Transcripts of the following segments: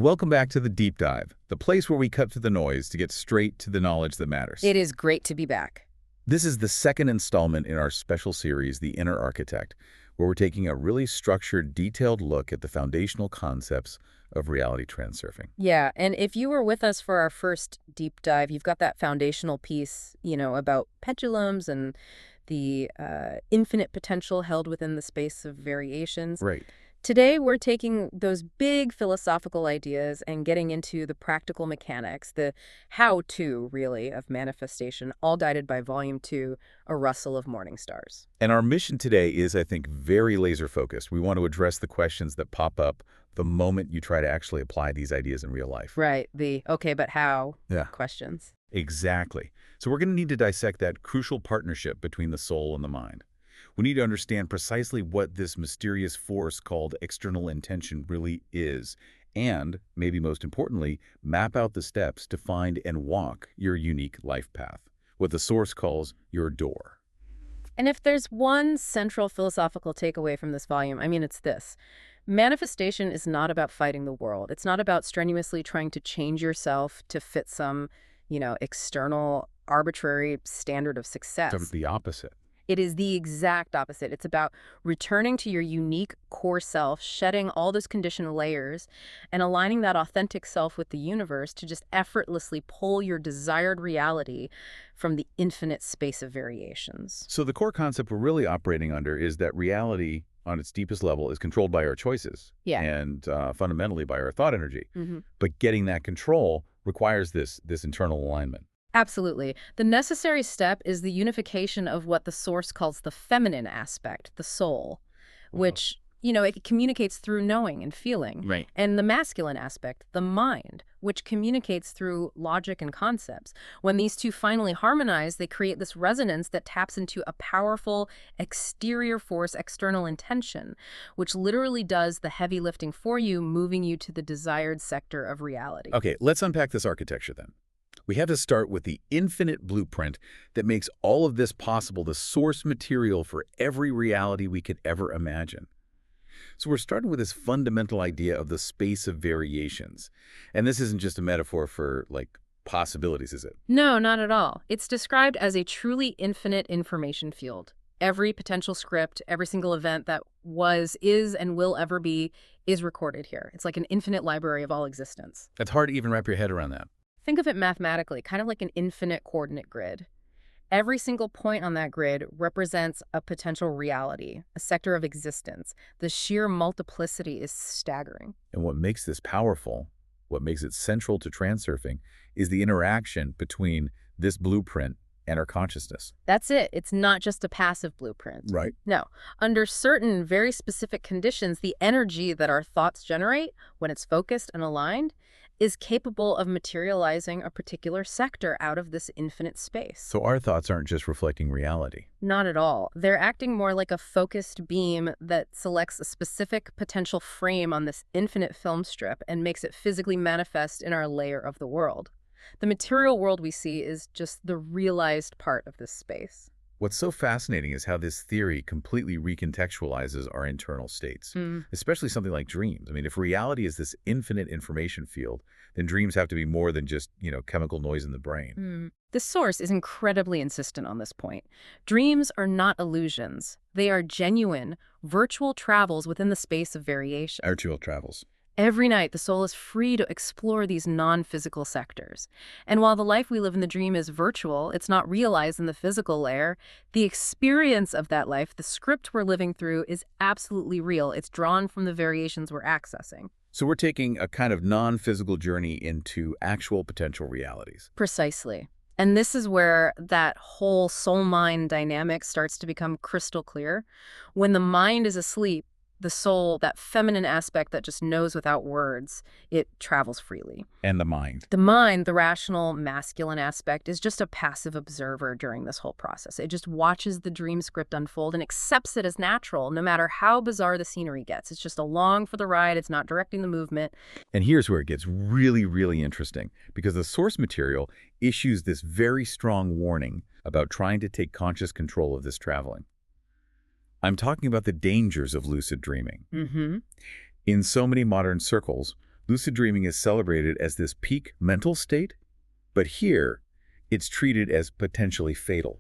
Welcome back to the Deep Dive, the place where we cut through the noise to get straight to the knowledge that matters. It is great to be back. This is the second installment in our special series, The Inner Architect, where we're taking a really structured, detailed look at the foundational concepts of reality transurfing. Yeah, and if you were with us for our first deep dive, you've got that foundational piece, about pendulums and the infinite potential held within the space of variations. Right. Today, we're taking those big philosophical ideas and getting into the practical mechanics, the how-to, really, of manifestation, all guided by Volume 2, A Rustle of Morning Stars. And our mission today is, I think, very laser-focused. We want to address the questions that pop up the moment you try to actually apply these ideas in real life. Right, the okay, but how questions. Exactly. So we're going to need to dissect that crucial partnership between the soul and the mind. We need to understand precisely what this mysterious force called external intention really is, and, maybe most importantly, map out the steps to find and walk your unique life path, what the Source calls your door. And if there's one central philosophical takeaway from this volume, it's this. Manifestation is not about fighting the world. It's not about strenuously trying to change yourself to fit some, external, arbitrary standard of success. It's the opposite. It is the exact opposite. It's about returning to your unique core self, shedding all those conditioned layers, and aligning that authentic self with the universe to just effortlessly pull your desired reality from the infinite space of variations. So the core concept we're really operating under is that reality, on its deepest level, is controlled by our choices and fundamentally by our thought energy. But getting that control requires this internal alignment. Absolutely. The necessary step is the unification of what the Source calls the feminine aspect, the soul, which, it communicates through knowing and feeling. Right. And the masculine aspect, the mind, which communicates through logic and concepts. When these two finally harmonize, they create this resonance that taps into a powerful exterior force, external intention, which literally does the heavy lifting for you, moving you to the desired sector of reality. Okay, let's unpack this architecture then. We have to start with the infinite blueprint that makes all of this possible, the source material for every reality we could ever imagine. So we're starting with this fundamental idea of the space of variations. And this isn't just a metaphor for, possibilities, is it? No, not at all. It's described as a truly infinite information field. Every potential script, every single event that was, is, and will ever be is recorded here. It's like an infinite library of all existence. It's hard to even wrap your head around that. Think of it mathematically, kind of like an infinite coordinate grid. Every single point on that grid represents a potential reality, a sector of existence. The sheer multiplicity is staggering. And what makes this powerful, what makes it central to transurfing, is the interaction between this blueprint and our consciousness. That's it. It's not just a passive blueprint. Right. No. Under certain very specific conditions, the energy that our thoughts generate, when it's focused and aligned, is capable of materializing a particular sector out of this infinite space. So our thoughts aren't just reflecting reality. Not at all. They're acting more like a focused beam that selects a specific potential frame on this infinite film strip and makes it physically manifest in our layer of the world. The material world we see is just the realized part of this space. What's so fascinating is how this theory completely recontextualizes our internal states, especially something like dreams. If reality is this infinite information field, then dreams have to be more than just, chemical noise in the brain. The Source is incredibly insistent on this point. Dreams are not illusions. They are genuine, virtual travels within the space of variation. Virtual travels. Every night, the soul is free to explore these non-physical sectors. And while the life we live in the dream is virtual, it's not realized in the physical layer, the experience of that life, the script we're living through, is absolutely real. It's drawn from the variations we're accessing. So we're taking a kind of non-physical journey into actual potential realities. Precisely. And this is where that whole soul-mind dynamic starts to become crystal clear. When the mind is asleep, the soul, that feminine aspect that just knows without words, it travels freely. And the mind. The mind, the rational, masculine aspect, is just a passive observer during this whole process. It just watches the dream script unfold and accepts it as natural, no matter how bizarre the scenery gets. It's just along for the ride. It's not directing the movement. And here's where it gets really, really interesting, because the source material issues this very strong warning about trying to take conscious control of this traveling. I'm talking about the dangers of lucid dreaming. In so many modern circles, Lucid dreaming is celebrated as this peak mental state, but here, it's treated as potentially fatal.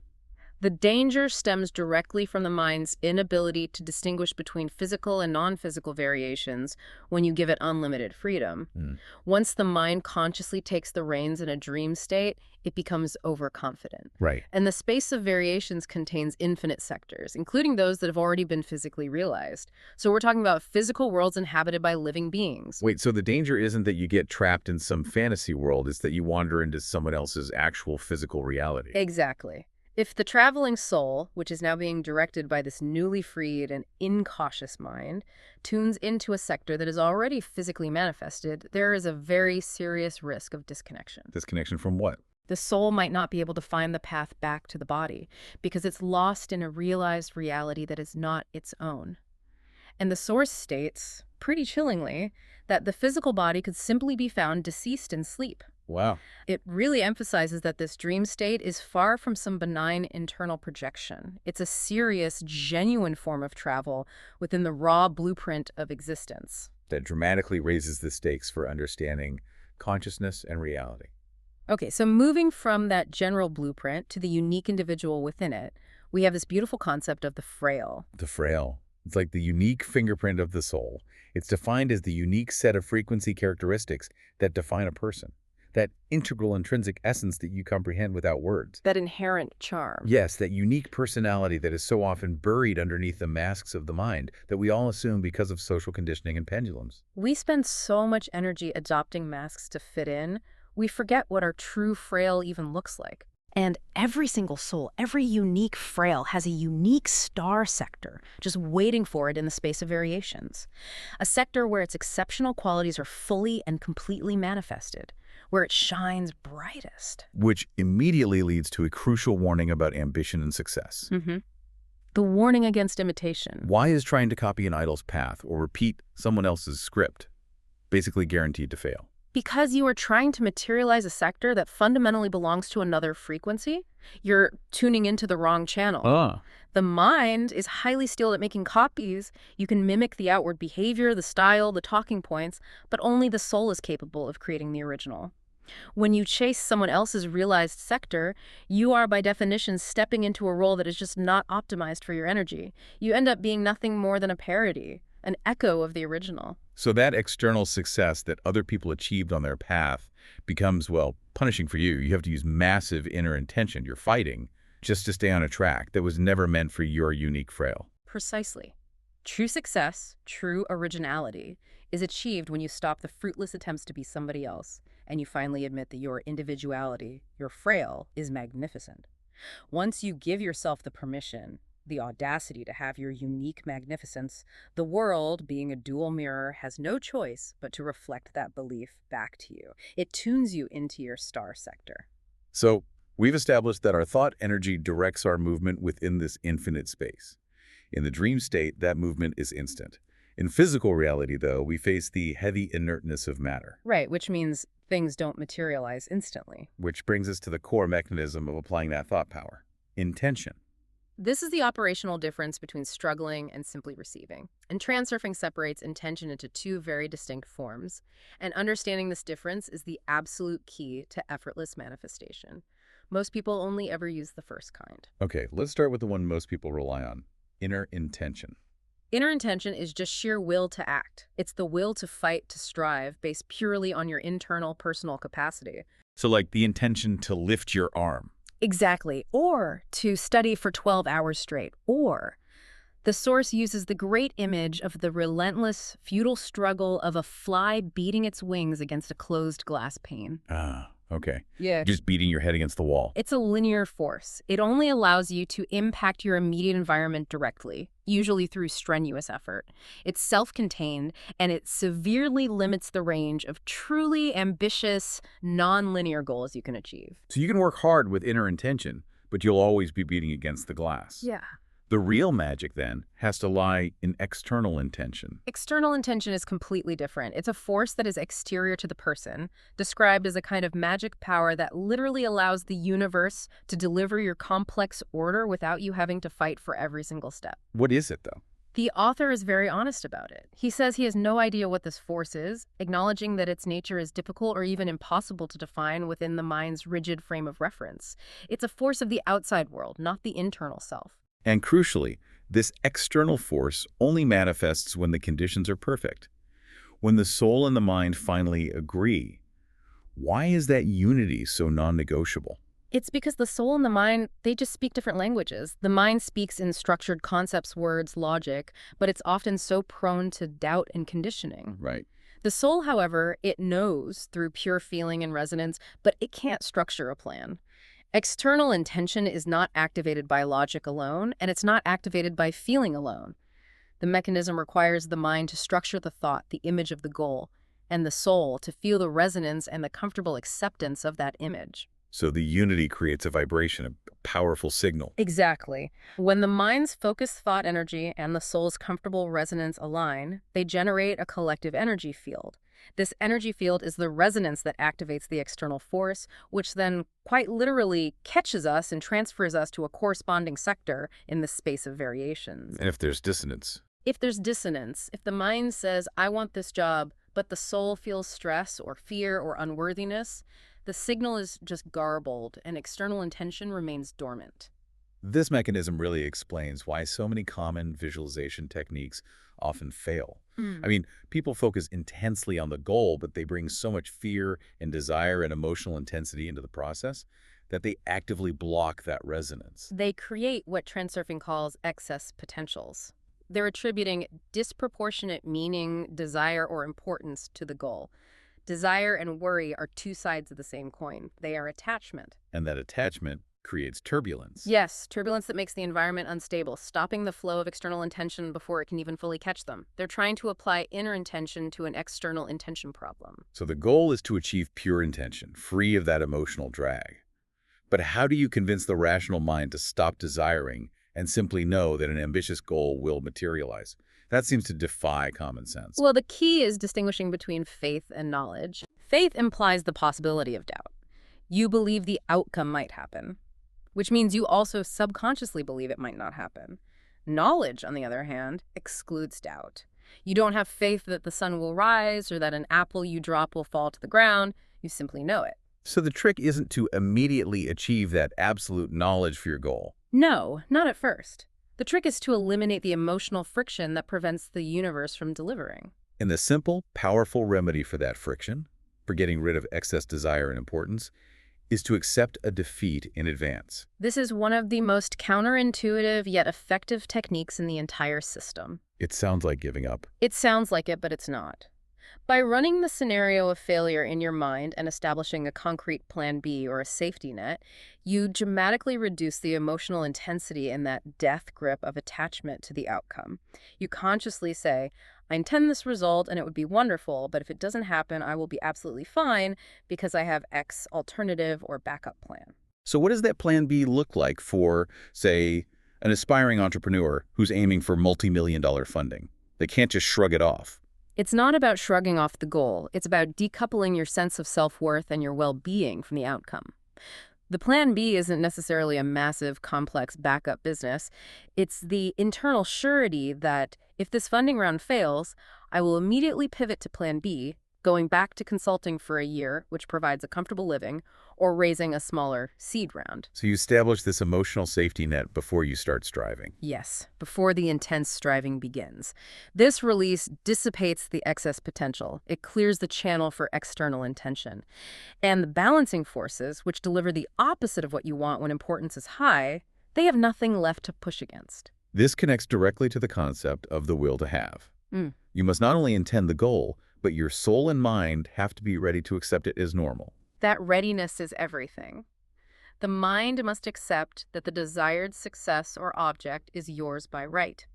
The danger stems directly from the mind's inability to distinguish between physical and non-physical variations when you give it unlimited freedom. Hmm. Once the mind consciously takes the reins in a dream state, it becomes overconfident. Right. And the space of variations contains infinite sectors, including those that have already been physically realized. So we're talking about physical worlds inhabited by living beings. Wait, so the danger isn't that you get trapped in some fantasy world, it's that you wander into someone else's actual physical reality. Exactly. If the traveling soul, which is now being directed by this newly freed and incautious mind, tunes into a sector that is already physically manifested, there is a very serious risk of disconnection. Disconnection from what? The soul might not be able to find the path back to the body because it's lost in a realized reality that is not its own. And the source states, pretty chillingly, that the physical body could simply be found deceased in sleep. Wow. It really emphasizes that this dream state is far from some benign internal projection. It's a serious, genuine form of travel within the raw blueprint of existence. That dramatically raises the stakes for understanding consciousness and reality. Okay, so moving from that general blueprint to the unique individual within it, we have this beautiful concept of the frail. The frail. It's like the unique fingerprint of the soul. It's defined as the unique set of frequency characteristics that define a person. That integral intrinsic essence that you comprehend without words. That inherent charm. Yes, that unique personality that is so often buried underneath the masks of the mind that we all assume because of social conditioning and pendulums. We spend so much energy adopting masks to fit in, we forget what our true frail even looks like. And every single soul, every unique frail has a unique star sector just waiting for it in the space of variations. A sector where its exceptional qualities are fully and completely manifested, where it shines brightest. Which immediately leads to a crucial warning about ambition and success. The warning against imitation. Why is trying to copy an idol's path or repeat someone else's script basically guaranteed to fail? Because you are trying to materialize a sector that fundamentally belongs to another frequency, you're tuning into the wrong channel. The mind is highly skilled at making copies. You can mimic the outward behavior, the style, the talking points, but only the soul is capable of creating the original. When you chase someone else's realized sector, you are by definition stepping into a role that is just not optimized for your energy. You end up being nothing more than a parody, an echo of the original. So that external success that other people achieved on their path becomes, well, punishing for you. You have to use massive inner intention. You're fighting just to stay on a track that was never meant for your unique frail. Precisely. True success, true originality, is achieved when you stop the fruitless attempts to be somebody else, and you finally admit that your individuality, your frail, is magnificent. Once you give yourself the permission, the audacity to have your unique magnificence, the world, being a dual mirror, has no choice but to reflect that belief back to you. It tunes you into your star sector. So we've established that our thought energy directs our movement within this infinite space. In the dream state, that movement is instant. In physical reality, though, we face the heavy inertness of matter. Right, which means things don't materialize instantly. Which brings us to the core mechanism of applying that thought power: intention. This is the operational difference between struggling and simply receiving. And transurfing separates intention into two very distinct forms. And understanding this difference is the absolute key to effortless manifestation. Most people only ever use the first kind. Okay, let's start with the one most people rely on: inner intention. Inner intention is just sheer will to act. It's the will to fight, to strive, based purely on your internal personal capacity. So like the intention to lift your arm. Exactly. Or to study for 12 hours straight. Or the source uses the great image of the relentless, futile struggle of a fly beating its wings against a closed glass pane. Okay. Yeah. Just beating your head against the wall. It's a linear force. It only allows you to impact your immediate environment directly, usually through strenuous effort. It's self-contained, and it severely limits the range of truly ambitious, non-linear goals you can achieve. So you can work hard with inner intention, but you'll always be beating against the glass. Yeah. The real magic, then, has to lie in external intention. External intention is completely different. It's a force that is exterior to the person, described as a kind of magic power that literally allows the universe to deliver your complex order without you having to fight for every single step. What is it, though? The author is very honest about it. He says he has no idea what this force is, acknowledging that its nature is difficult or even impossible to define within the mind's rigid frame of reference. It's a force of the outside world, not the internal self. And crucially, this external force only manifests when the conditions are perfect. When the soul and the mind finally agree. Why is that unity so non-negotiable? It's because the soul and the mind, they just speak different languages. The mind speaks in structured concepts, words, logic, but it's often so prone to doubt and conditioning. Right. The soul, however, it knows through pure feeling and resonance, but it can't structure a plan. External intention is not activated by logic alone, and it's not activated by feeling alone. The mechanism requires the mind to structure the thought, the image of the goal, and the soul to feel the resonance and the comfortable acceptance of that image. So the unity creates a vibration, a powerful signal. Exactly. When the mind's focused thought energy and the soul's comfortable resonance align, they generate a collective energy field. This energy field is the resonance that activates the external force, which then quite literally catches us and transfers us to a corresponding sector in the space of variations. And if there's dissonance? If there's dissonance, if the mind says, I want this job, but the soul feels stress or fear or unworthiness, the signal is just garbled and external intention remains dormant. This mechanism really explains why so many common visualization techniques often fail. I mean, people focus intensely on the goal, but they bring so much fear and desire and emotional intensity into the process that they actively block that resonance. They create what Transurfing calls excess potentials. They're attributing disproportionate meaning, desire, or importance to the goal. Desire and worry are two sides of the same coin. They are attachment. And that attachment creates turbulence. Yes, turbulence that makes the environment unstable, stopping the flow of external intention before it can even fully catch them. They're trying to apply inner intention to an external intention problem. So the goal is to achieve pure intention, free of that emotional drag. But how do you convince the rational mind to stop desiring and simply know that an ambitious goal will materialize? That seems to defy common sense. Well, the key is distinguishing between faith and knowledge. Faith implies the possibility of doubt. You believe the outcome might happen, which means you also subconsciously believe it might not happen. Knowledge, on the other hand, excludes doubt. You don't have faith that the sun will rise or that an apple you drop will fall to the ground. You simply know it. So the trick isn't to immediately achieve that absolute knowledge for your goal. No, not at first. The trick is to eliminate the emotional friction that prevents the universe from delivering. And the simple, powerful remedy for that friction, for getting rid of excess desire and importance, is to accept a defeat in advance. This is one of the most counterintuitive yet effective techniques in the entire system. It sounds like giving up. It sounds like it, but it's not. By running the scenario of failure in your mind and establishing a concrete plan B or a safety net, you dramatically reduce the emotional intensity in that death grip of attachment to the outcome. You consciously say, I intend this result and it would be wonderful, but if it doesn't happen, I will be absolutely fine because I have X alternative or backup plan. So what does that plan B look like for, say, an aspiring entrepreneur who's aiming for multi-million-dollar funding? They can't just shrug it off. It's not about shrugging off the goal. It's about decoupling your sense of self-worth and your well-being from the outcome. The plan B isn't necessarily a massive, complex backup business. It's the internal surety that if this funding round fails, I will immediately pivot to plan B, going back to consulting for a year, which provides a comfortable living, or raising a smaller seed round. So you establish this emotional safety net before you start striving. Yes, before the intense striving begins. This release dissipates the excess potential. It clears the channel for external intention. And the balancing forces, which deliver the opposite of what you want when importance is high, they have nothing left to push against. This connects directly to the concept of the will to have. You must not only intend the goal, but your soul and mind have to be ready to accept it as normal. That readiness is everything. The mind must accept that the desired success or object is yours by right.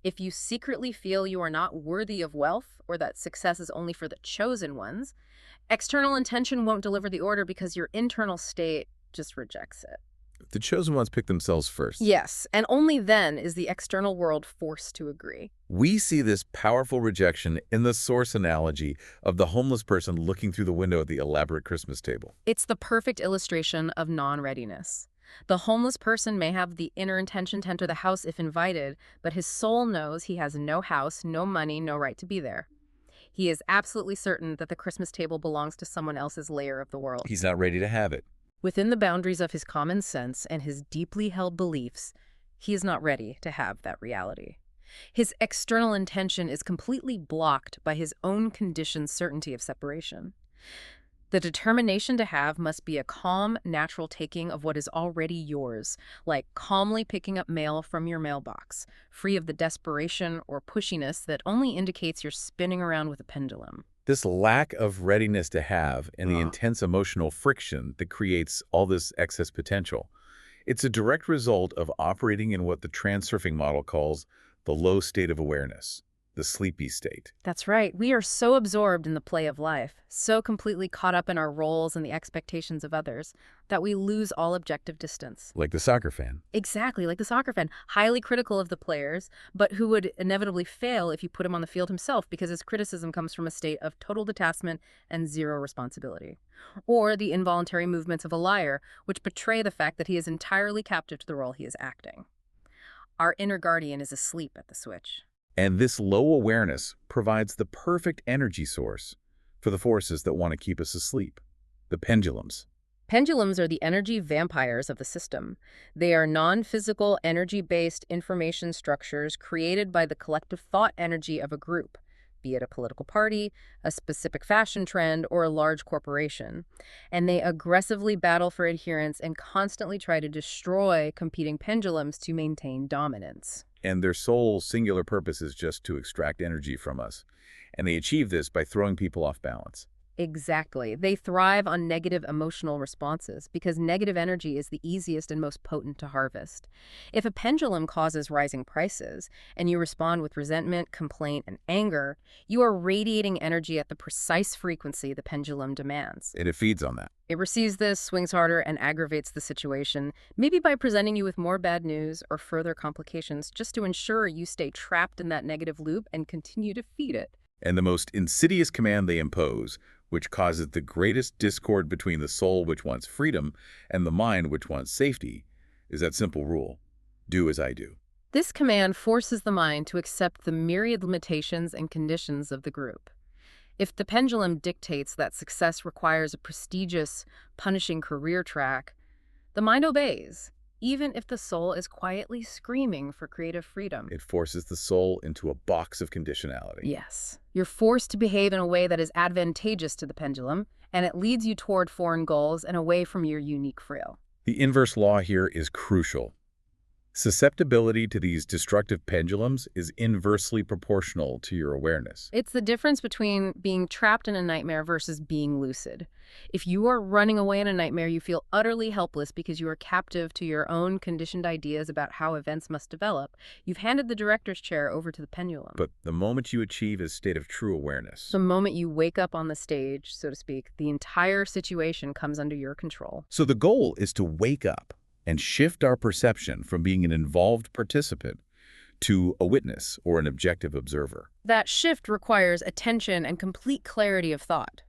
If you secretly feel you are not worthy of wealth or that success is only for the chosen ones, external intention won't deliver the order because your internal state just rejects it. The chosen ones pick themselves first. Yes, and only then is the external world forced to agree. We see this powerful rejection in the source analogy of the homeless person looking through the window at the elaborate Christmas table. It's the perfect illustration of non-readiness. The homeless person may have the inner intention to enter the house if invited, but his soul knows he has no house, no money, no right to be there. He is absolutely certain that the Christmas table belongs to someone else's layer of the world. He's not ready to have it. Within the boundaries of his common sense and his deeply held beliefs, he is not ready to have that reality. His external intention is completely blocked by his own conditioned certainty of separation. The determination to have must be a calm, natural taking of what is already yours, like calmly picking up mail from your mailbox, free of the desperation or pushiness that only indicates you're spinning around with a pendulum. This lack of readiness to have and the intense emotional friction that creates all this excess potential, it's a direct result of operating in what the Transurfing model calls the low state of awareness, the sleepy state. That's right. We are so absorbed in the play of life, so completely caught up in our roles and the expectations of others, that we lose all objective distance. Like the soccer fan. Exactly, like the soccer fan, highly critical of the players, but who would inevitably fail if you put him on the field himself because his criticism comes from a state of total detachment and zero responsibility. Or the involuntary movements of a liar, which betray the fact that he is entirely captive to the role he is acting. Our inner guardian is asleep at the switch. And this low awareness provides the perfect energy source for the forces that want to keep us asleep, the pendulums. Pendulums are the energy vampires of the system. They are non-physical, energy-based information structures created by the collective thought energy of a group, be it a political party, a specific fashion trend, or a large corporation. And they aggressively battle for adherence and constantly try to destroy competing pendulums to maintain dominance. And their sole singular purpose is just to extract energy from us. And they achieve this by throwing people off balance. Exactly. They thrive on negative emotional responses because negative energy is the easiest and most potent to harvest. If a pendulum causes rising prices and you respond with resentment, complaint, and anger, you are radiating energy at the precise frequency the pendulum demands. And it feeds on that. It receives this, swings harder, and aggravates the situation, maybe by presenting you with more bad news or further complications just to ensure you stay trapped in that negative loop and continue to feed it. And the most insidious command they impose, which causes the greatest discord between the soul which wants freedom and the mind which wants safety, is that simple rule: do as I do. This command forces the mind to accept the myriad limitations and conditions of the group. If the pendulum dictates that success requires a prestigious, punishing career track, the mind obeys, even if the soul is quietly screaming for creative freedom. It forces the soul into a box of conditionality. Yes. You're forced to behave in a way that is advantageous to the pendulum, and it leads you toward foreign goals and away from your unique frill. The inverse law here is crucial. Susceptibility to these destructive pendulums is inversely proportional to your awareness. It's the difference between being trapped in a nightmare versus being lucid. If you are running away in a nightmare, you feel utterly helpless because you are captive to your own conditioned ideas about how events must develop. You've handed the director's chair over to the pendulum. But the moment you achieve a state of true awareness, The moment you wake up on the stage, so to speak, the entire situation comes under your control. so the goal is to wake up and shift our perception from being an involved participant to a witness or an objective observer. That shift requires attention and complete clarity of thought.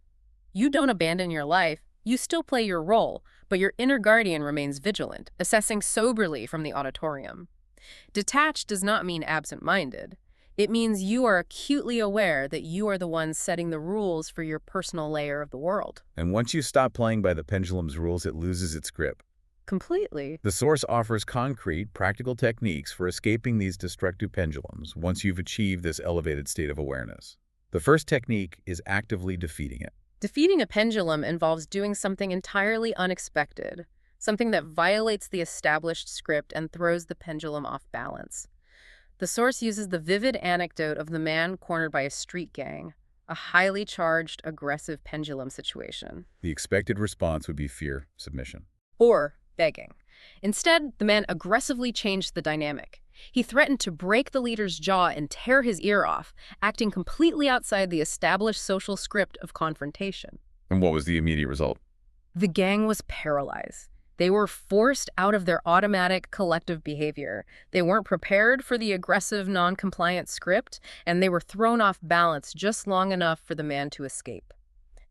You don't abandon your life, you still play your role, but your inner guardian remains vigilant, assessing soberly from the auditorium. Detached does not mean absent-minded. It means you are acutely aware that you are the one setting the rules for your personal layer of the world. And once you stop playing by the pendulum's rules, it loses its grip. Completely. The source offers concrete, practical techniques for escaping these destructive pendulums once you've achieved this elevated state of awareness. The first technique is actively defeating it. Defeating a pendulum involves doing something entirely unexpected, something that violates the established script and throws the pendulum off balance. The source uses the vivid anecdote of the man cornered by a street gang, a highly charged, aggressive pendulum situation. The expected response would be fear, submission. Or begging. Instead, the man aggressively changed the dynamic. He threatened to break the leader's jaw and tear his ear off, acting completely outside the established social script of confrontation. And what was the immediate result? The gang was paralyzed. They were forced out of their automatic collective behavior. They weren't prepared for the aggressive, non-compliant script, and they were thrown off balance just long enough for the man to escape.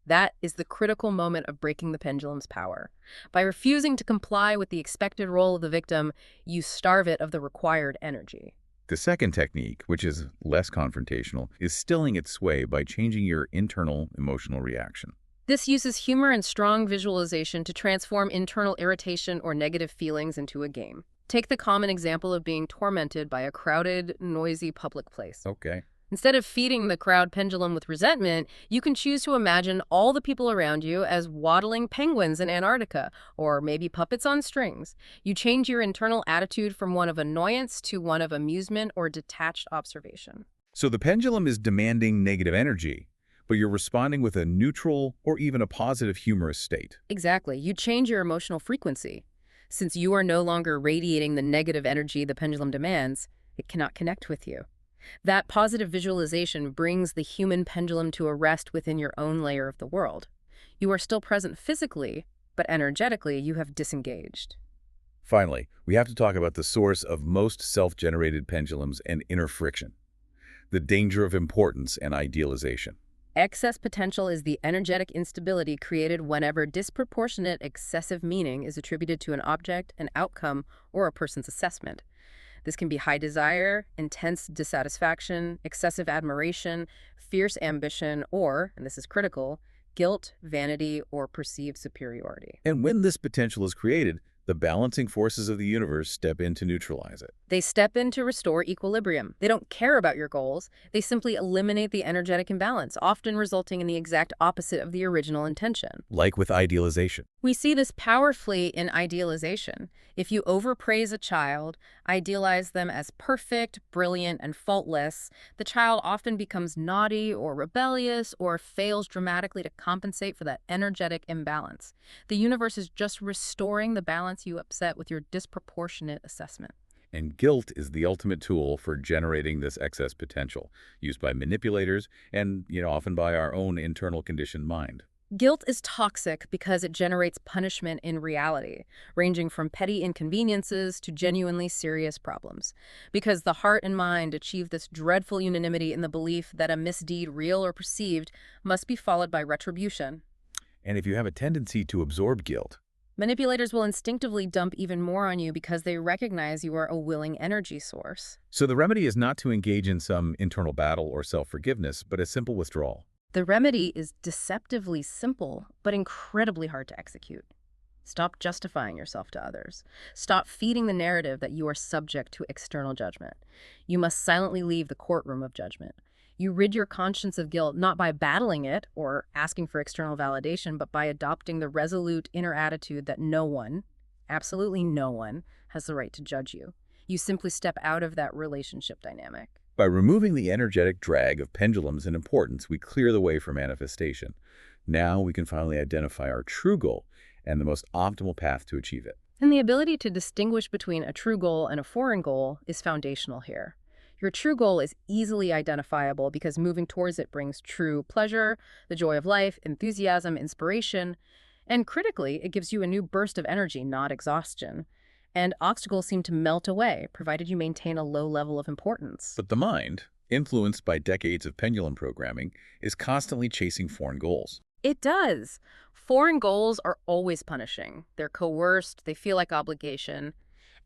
That is the critical moment of breaking the pendulum's power. By refusing to comply with the expected role of the victim, you starve it of the required energy. The second technique, which is less confrontational, is stilling its sway by changing your internal emotional reaction. This uses humor and strong visualization to transform internal irritation or negative feelings into a game. Take the common example of being tormented by a crowded, noisy public place. Okay. Instead of feeding the crowd pendulum with resentment, you can choose to imagine all the people around you as waddling penguins in Antarctica, or maybe puppets on strings. You change your internal attitude from one of annoyance to one of amusement or detached observation. So the pendulum is demanding negative energy, but you're responding with a neutral or even a positive humorous state. Exactly. You change your emotional frequency. Since you are no longer radiating the negative energy the pendulum demands, it cannot connect with you. That positive visualization brings the human pendulum to a rest within your own layer of the world. You are still present physically, but energetically you have disengaged. Finally, we have to talk about the source of most self-generated pendulums and inner friction, the danger of importance and idealization. Excess potential is the energetic instability created whenever disproportionate excessive meaning is attributed to an object, an outcome, or a person's assessment. This can be high desire, intense dissatisfaction, excessive admiration, fierce ambition, or, and this is critical, guilt, vanity, or perceived superiority. And when this potential is created, the balancing forces of the universe step in to neutralize it. They step in to restore equilibrium. They don't care about your goals. They simply eliminate the energetic imbalance, often resulting in the exact opposite of the original intention. Like with idealization. We see this powerfully in idealization. If you overpraise a child, idealize them as perfect, brilliant, and faultless, the child often becomes naughty or rebellious or fails dramatically to compensate for that energetic imbalance. The universe is just restoring the balance you upset with your disproportionate assessment. And guilt is the ultimate tool for generating this excess potential, used by manipulators and, often by our own internal conditioned mind. Guilt is toxic because it generates punishment in reality, ranging from petty inconveniences to genuinely serious problems. Because the heart and mind achieve this dreadful unanimity in the belief that a misdeed, real or perceived, must be followed by retribution. And if you have a tendency to absorb guilt, Manipulators will instinctively dump even more on you because they recognize you are a willing energy source. so the remedy is not to engage in some internal battle or self-forgiveness, but a simple withdrawal. The remedy is deceptively simple, but incredibly hard to execute. Stop justifying yourself to others. Stop feeding the narrative that you are subject to external judgment. You must silently leave the courtroom of judgment. You rid your conscience of guilt not by battling it or asking for external validation, but by adopting the resolute inner attitude that no one, absolutely no one, has the right to judge you. You simply step out of that relationship dynamic. By removing the energetic drag of pendulums and importance, we clear the way for manifestation. Now we can finally identify our true goal and the most optimal path to achieve it. And the ability to distinguish between a true goal and a foreign goal is foundational here. Your true goal is easily identifiable because moving towards it brings true pleasure, the joy of life, enthusiasm, inspiration, and critically, it gives you a new burst of energy, not exhaustion. And obstacles seem to melt away, provided you maintain a low level of importance. But the mind, influenced by decades of pendulum programming, is constantly chasing foreign goals. It does. Foreign goals are always punishing. They're coerced, they feel like obligation.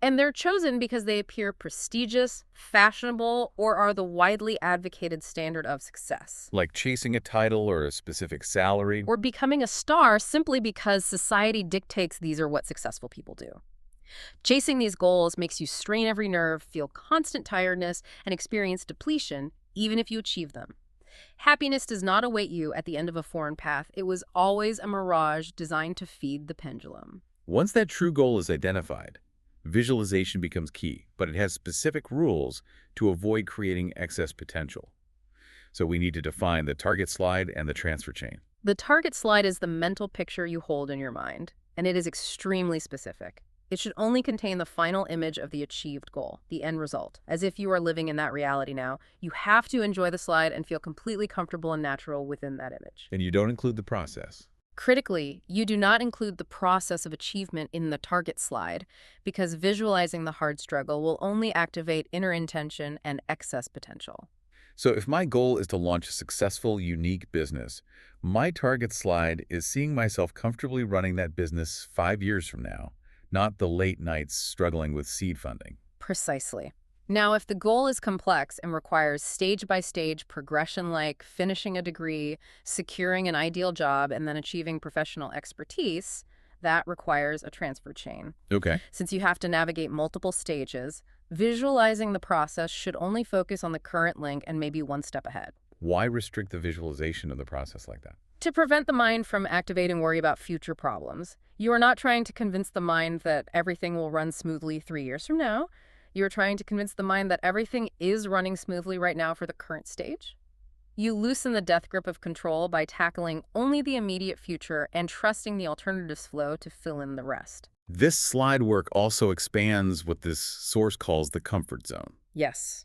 And they're chosen because they appear prestigious, fashionable, or are the widely advocated standard of success. Like chasing a title or a specific salary. Or becoming a star simply because society dictates these are what successful people do. Chasing these goals makes you strain every nerve, feel constant tiredness, and experience depletion, even if you achieve them. Happiness does not await you at the end of a foreign path. It was always a mirage designed to feed the pendulum. Once that true goal is identified, visualization becomes key, but it has specific rules to avoid creating excess potential. So we need to define the target slide and the transfer chain. The target slide is the mental picture you hold in your mind, and it is extremely specific. It should only contain the final image of the achieved goal, the end result, as if you are living in that reality now. You have to enjoy the slide and feel completely comfortable and natural within that image. And you don't include the process. Critically, you do not include the process of achievement in the target slide because visualizing the hard struggle will only activate inner intention and excess potential. So if my goal is to launch a successful, unique business, my target slide is seeing myself comfortably running that business 5 years from now, not the late nights struggling with seed funding. Precisely. Now, if the goal is complex and requires stage-by-stage progression like finishing a degree, securing an ideal job, and then achieving professional expertise, that requires a transfer chain. Okay. Since you have to navigate multiple stages, visualizing the process should only focus on the current link and maybe one step ahead. Why restrict the visualization of the process like that? To prevent the mind from activating worry about future problems, you are not trying to convince the mind that everything will run smoothly 3 years from now. You are trying to convince the mind that everything is running smoothly right now for the current stage. You loosen the death grip of control by tackling only the immediate future and trusting the alternatives flow to fill in the rest. This slide work also expands what this source calls the comfort zone. Yes.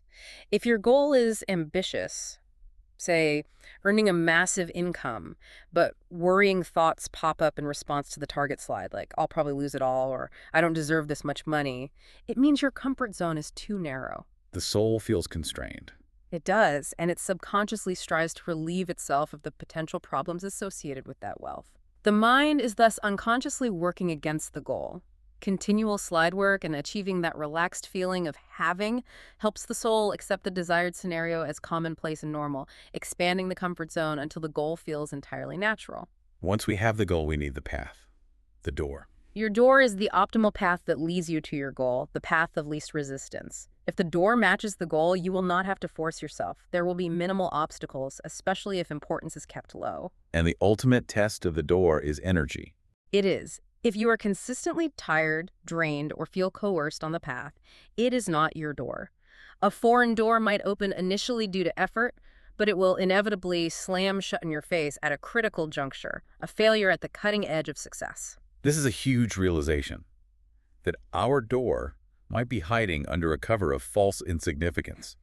If your goal is ambitious, say, earning a massive income, but worrying thoughts pop up in response to the target slide, like, I'll probably lose it all, or I don't deserve this much money, it means your comfort zone is too narrow. The soul feels constrained. It does, and it subconsciously strives to relieve itself of the potential problems associated with that wealth. The mind is thus unconsciously working against the goal. Continual slide work and achieving that relaxed feeling of having helps the soul accept the desired scenario as commonplace and normal, expanding the comfort zone until the goal feels entirely natural. Once we have the goal, we need the path, the door. Your door is the optimal path that leads you to your goal, the path of least resistance. If the door matches the goal, you will not have to force yourself. There will be minimal obstacles, especially if importance is kept low. And the ultimate test of the door is energy. It is. If you are consistently tired, drained, or feel coerced on the path, it is not your door. A foreign door might open initially due to effort, but it will inevitably slam shut in your face at a critical juncture, a failure at the cutting edge of success. This is a huge realization, that our door might be hiding under a cover of false insignificance,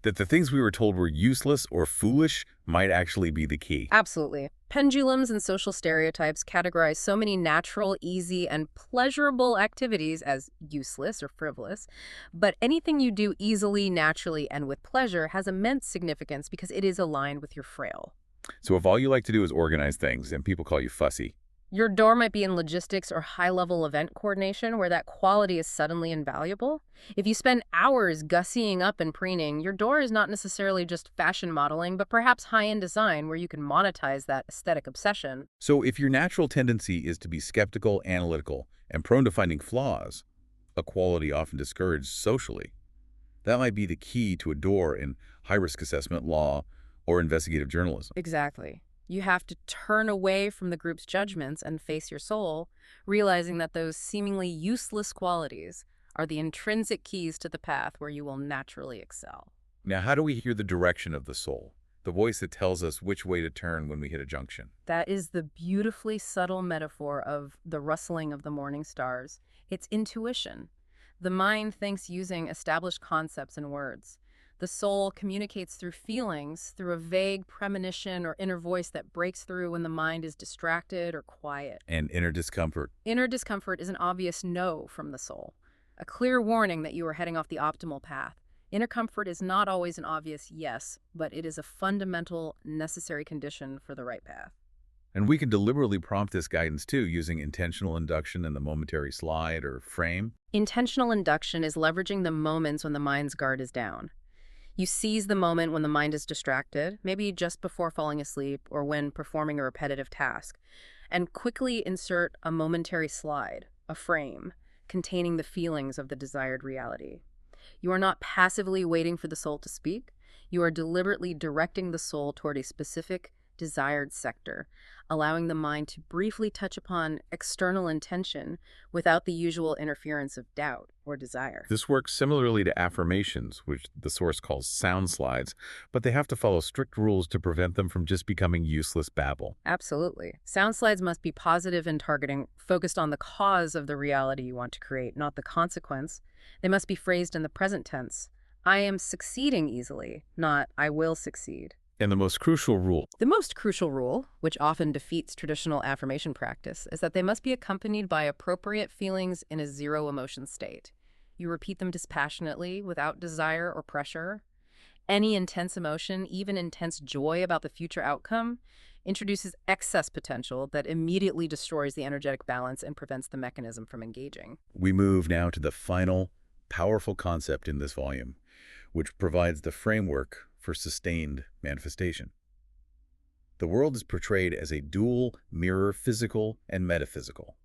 that the things we were told were useless or foolish might actually be the key. Absolutely. Pendulums and social stereotypes categorize so many natural, easy, and pleasurable activities as useless or frivolous, but anything you do easily, naturally, and with pleasure has immense significance because it is aligned with your frail. So if all you like to do is organize things and people call you fussy, Your door might be in logistics or high-level event coordination where that quality is suddenly invaluable. If you spend hours gussying up and preening, your door is not necessarily just fashion modeling, but perhaps high-end design where you can monetize that aesthetic obsession. so if your natural tendency is to be skeptical, analytical, and prone to finding flaws, a quality often discouraged socially, that might be the key to a door in high-risk assessment law or investigative journalism. Exactly. You have to turn away from the group's judgments and face your soul, realizing that those seemingly useless qualities are the intrinsic keys to the path where you will naturally excel. Now, how do we hear the direction of the soul, the voice that tells us which way to turn when we hit a junction? That is the beautifully subtle metaphor of the rustling of the morning stars. It's intuition. The mind thinks using established concepts and words. The soul communicates through feelings, through a vague premonition or inner voice that breaks through when the mind is distracted or quiet. And inner discomfort. Inner discomfort is an obvious no from the soul, a clear warning that you are heading off the optimal path. Inner comfort is not always an obvious yes, but it is a fundamental, necessary condition for the right path. And we can deliberately prompt this guidance too, using intentional induction in the momentary slide or frame. Intentional induction is leveraging the moments when the mind's guard is down. You seize the moment when the mind is distracted, maybe just before falling asleep or when performing a repetitive task, and quickly insert a momentary slide, a frame, containing the feelings of the desired reality. You are not passively waiting for the soul to speak. You are deliberately directing the soul toward a specific, desired sector, allowing the mind to briefly touch upon external intention without the usual interference of doubt or desire. This works similarly to affirmations, which the source calls sound slides, but they have to follow strict rules to prevent them from just becoming useless babble. Absolutely. Sound slides must be positive and targeting, focused on the cause of the reality you want to create, not the consequence. They must be phrased in the present tense. I am succeeding easily, not I will succeed. And the most crucial rule, The most crucial rule, which often defeats traditional affirmation practice, is that they must be accompanied by appropriate feelings in a zero emotion state. You repeat them dispassionately, without desire or pressure. Any intense emotion, even intense joy about the future outcome, introduces excess potential that immediately destroys the energetic balance and prevents the mechanism from engaging. We move now to the final, powerful concept in this volume, which provides the framework for sustained manifestation. The world is portrayed as a dual mirror, physical and metaphysical,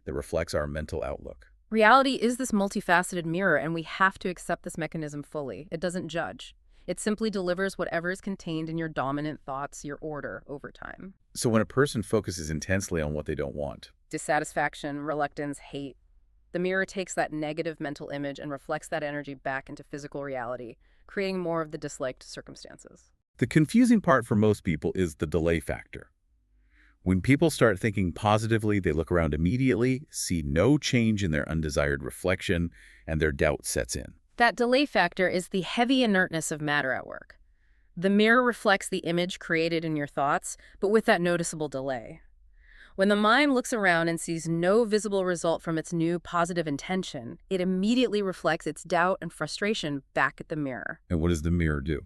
that reflects our mental outlook. Reality is this multifaceted mirror, and we have to accept this mechanism fully. It doesn't judge. It simply delivers whatever is contained in your dominant thoughts, your order, over time. So when a person focuses intensely on what they don't want, Dissatisfaction, reluctance, hate, the mirror takes that negative mental image and reflects that energy back into physical reality, creating more of the disliked circumstances. the confusing part for most people is the delay factor. When people start thinking positively, they look around immediately, see no change in their undesired reflection, and their doubt sets in. That delay factor is the heavy inertness of matter at work. The mirror reflects the image created in your thoughts, but with that noticeable delay. When the mind looks around and sees no visible result from its new positive intention, it immediately reflects its doubt and frustration back at the mirror. And what does the mirror do?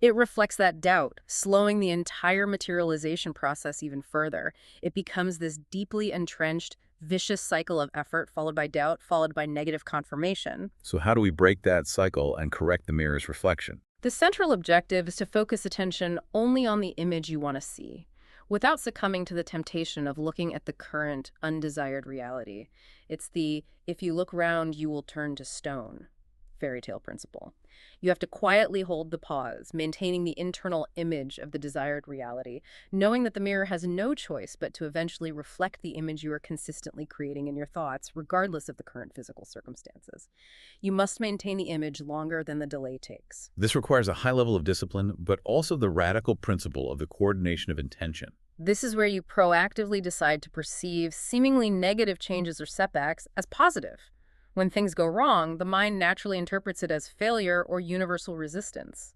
It reflects that doubt, slowing the entire materialization process even further. It becomes this deeply entrenched, vicious cycle of effort, followed by doubt, followed by negative confirmation. So how do we break that cycle and correct the mirror's reflection? The central objective is to focus attention only on the image you want to see, without succumbing to the temptation of looking at the current, undesired reality. It's the "if you look round, you will turn to stone" fairy tale principle. You have to quietly hold the pause, maintaining the internal image of the desired reality, knowing that the mirror has no choice but to eventually reflect the image you are consistently creating in your thoughts, regardless of the current physical circumstances. You must maintain the image longer than the delay takes. This requires a high level of discipline, but also the radical principle of the coordination of intention. This is where you proactively decide to perceive seemingly negative changes or setbacks as positive. When things go wrong, the mind naturally interprets it as failure or universal resistance.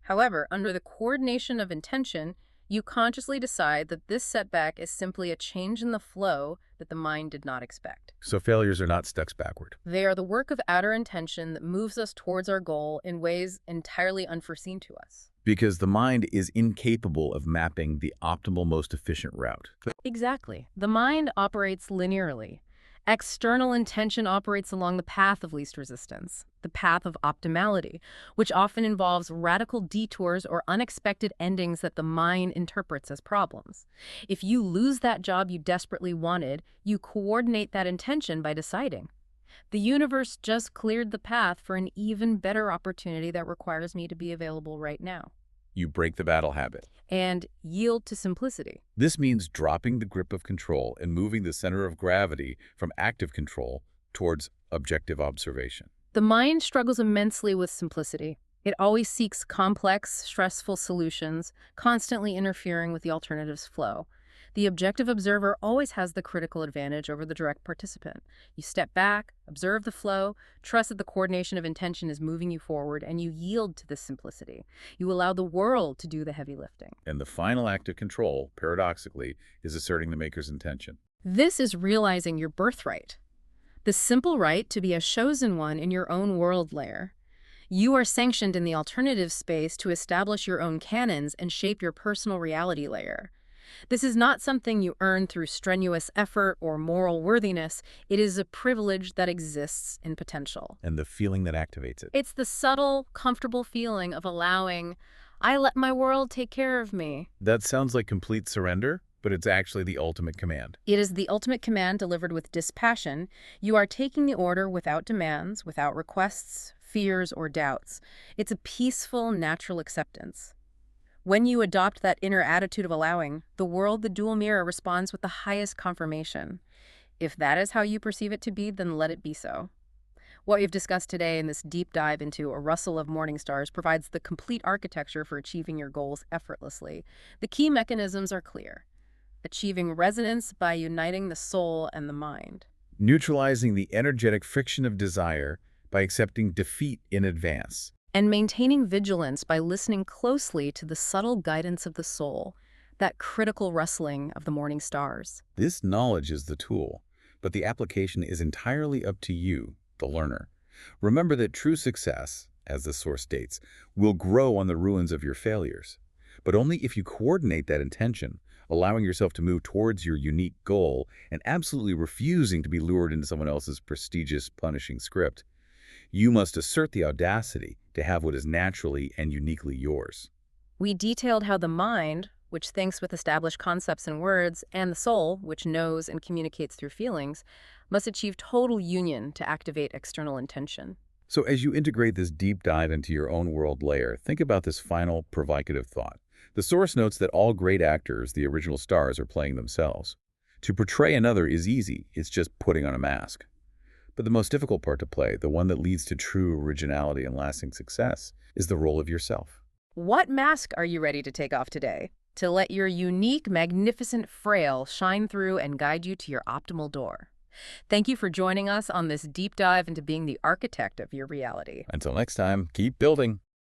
However, under the coordination of intention, you consciously decide that this setback is simply a change in the flow that the mind did not expect. So failures are not steps backward. They are the work of outer intention that moves us towards our goal in ways entirely unforeseen to us. Because the mind is incapable of mapping the optimal, most efficient route. Exactly. The mind operates linearly. External intention operates along the path of least resistance, the path of optimality, which often involves radical detours or unexpected endings that the mind interprets as problems. If you lose that job you desperately wanted, you coordinate that intention by deciding, "The universe just cleared the path for an even better opportunity that requires me to be available right now." You break the battle habit. And yield to simplicity. This means dropping the grip of control and moving the center of gravity from active control towards objective observation. The mind struggles immensely with simplicity. It always seeks complex, stressful solutions, constantly interfering with the alternative's flow. The objective observer always has the critical advantage over the direct participant. You step back, observe the flow, trust that the coordination of intention is moving you forward, and you yield to this simplicity. You allow the world to do the heavy lifting. And the final act of control, paradoxically, is asserting the maker's intention. This is realizing your birthright. The simple right to be a chosen one in your own world layer. You are sanctioned in the alternative space to establish your own canons and shape your personal reality layer. This is not something you earn through strenuous effort or moral worthiness. It is a privilege that exists in potential. And the feeling that activates it. It's the subtle, comfortable feeling of allowing, "I let my world take care of me." That sounds like complete surrender, but it's actually the ultimate command. It is the ultimate command delivered with dispassion. You are taking the order without demands, without requests, fears, or doubts. It's a peaceful, natural acceptance. When you adopt that inner attitude of allowing, the world, the dual mirror, responds with the highest confirmation. If that is how you perceive it to be, then let it be so. What we've discussed today in this deep dive into A Rustle of Morning Stars provides the complete architecture for achieving your goals effortlessly. The key mechanisms are clear. Achieving resonance by uniting the soul and the mind. Neutralizing the energetic friction of desire by accepting defeat in advance. And maintaining vigilance by listening closely to the subtle guidance of the soul, that critical rustling of the morning stars. This knowledge is the tool, but the application is entirely up to you, the learner. Remember that true success, as the source states, will grow on the ruins of your failures. But only if you coordinate that intention, allowing yourself to move towards your unique goal and absolutely refusing to be lured into someone else's prestigious, punishing script. You must assert the audacity to have what is naturally and uniquely yours. We detailed how the mind, which thinks with established concepts and words, and the soul, which knows and communicates through feelings, must achieve total union to activate external intention. So as you integrate this deep dive into your own world layer, think about this final provocative thought. The source notes that all great actors, the original stars, are playing themselves. To portray another is easy, it's just putting on a mask. But the most difficult part to play, the one that leads to true originality and lasting success, is the role of yourself. What mask are you ready to take off today to let your unique, magnificent frail shine through and guide you to your optimal door? Thank you for joining us on this deep dive into being the architect of your reality. Until next time, keep building.